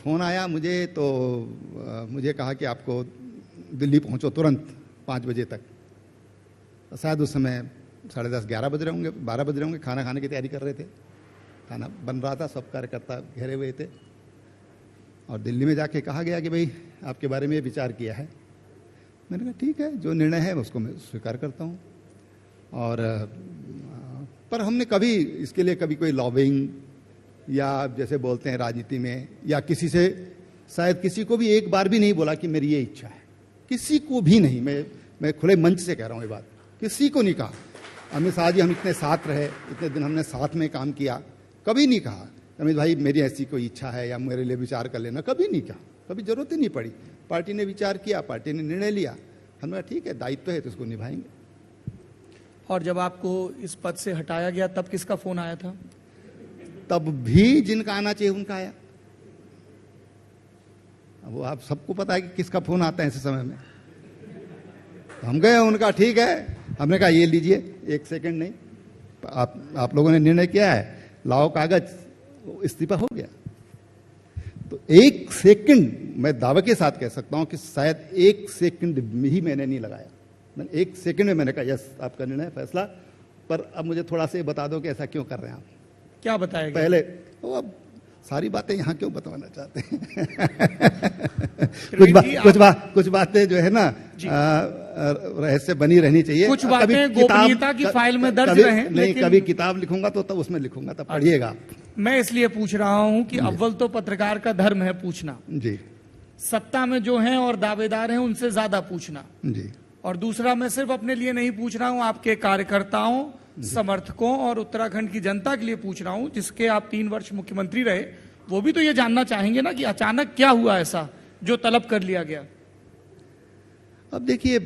Phone आया मुझे तो मुझे कहा कि आपको दिल्ली पहुंचो तुरंत 5 बजे तक। तो शायद उस समय 10:30 11 बज रहे होंगे, 12 बज रहे होंगे, खाना खाने की तैयारी कर रहे थे, खाना बन रहा था, सब कार्यकर्ता घेरे हुए थे। और दिल्ली में जाके कहा गया कि भाई आपके बारे में विचार किया है। मैंने कहा ठीक है, जो निर्णय है उसको मैं स्वीकार करता हूँ। और पर हमने कभी इसके लिए कभी कोई लॉबिंग या जैसे बोलते हैं राजनीति में, या किसी से शायद किसी को भी एक बार भी नहीं बोला कि मेरी ये इच्छा है, किसी को भी नहीं। मैं खुले मंच से कह रहा हूँ ये बात, किसी को नहीं कहा। अमित शाह जी, हम इतने साथ रहे, इतने दिन हमने साथ में काम किया, कभी नहीं कहा अमित भाई मेरी ऐसी कोई इच्छा है या मेरे लिए विचार कर लेना, कभी नहीं कहा, कभी जरूरत ही नहीं पड़ी। पार्टी ने विचार किया, पार्टी ने निर्णय लिया, हमने कहा ठीक है, दायित्व है तो उसको निभाएंगे। और जब आपको इस पद से हटाया गया तब किसका फोन आया था? तब भी जिनका आना चाहिए उनका आया। वो आप सबको पता है कि किसका फोन आता है ऐसे समय में। तो हम गए, उनका ठीक है, हमने कहा ये लीजिए, 1 सेकंड नहीं, आप लोगों ने निर्णय किया है, लाओ कागज, इस्तीफा हो गया। तो 1 सेकंड मैं दावे के साथ कह सकता हूं कि शायद 1 सेकंड ही मैंने नहीं लगाया। मैंने 1 सेकंड में मैंने कहा यस, आपका निर्णय, फैसला। पर अब मुझे थोड़ा सा बता दो कि ऐसा क्यों कर रहे हैं आप। क्या बताएगा? पहले वो अब सारी बातें यहाँ क्यों बताना चाहते हैं? कुछ बातें जो है ना रहस्य बनी रहनी चाहिए। कुछ बातें गोपनीयता की फाइल में दर्ज रहे। नहीं, कभी किताब लिखूंगा तो तब उसमें लिखूंगा, तब पढ़िएगा। मैं इसलिए पूछ रहा हूं कि अव्वल तो पत्रकार का धर्म है पूछना जी, सत्ता में जो हैं और दावेदार हैं उनसे ज्यादा पूछना जी। और दूसरा, मैं सिर्फ अपने लिए नहीं पूछ रहा हूं, आपके कार्यकर्ताओं, समर्थकों और उत्तराखंड की जनता के लिए पूछ रहा हूं, जिसके आप 3 वर्ष मुख्यमंत्री रहे। वो भी तो ये जानना चाहेंगे ना कि अचानक क्या हुआ ऐसा जो तलब कर लिया गया। अब देखिए,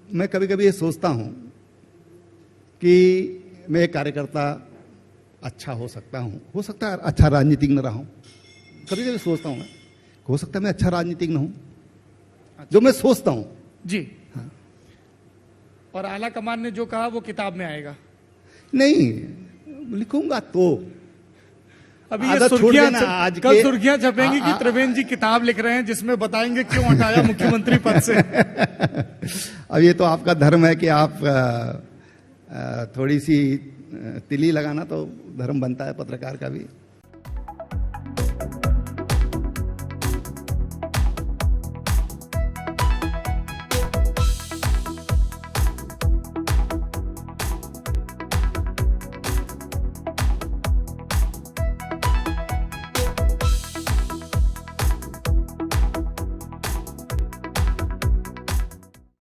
मैं कभी कभी ये सोचता हूं कि मैं एक कार्यकर्ता अच्छा हो सकता हूं, हो सकता है अच्छा राजनीतिज्ञ न रहा हूं। कभी कभी सोचता हूं मैं, हो सकता है मैं अच्छा राजनीतिज्ञ न हूं, जो मैं सोचता हूं जी। हाँ। और आला कमान ने जो कहा वो किताब में आएगा? नहीं, लिखूंगा तो अभी ये कल सुर्खियां छपेंगी कि त्रिवेंद्र जी किताब लिख रहे हैं जिसमें बताएंगे क्यों हटाया मुख्यमंत्री पद से। अब ये तो आपका धर्म है कि आप थोड़ी सी तिली लगाना तो धर्म बनता है पत्रकार का भी।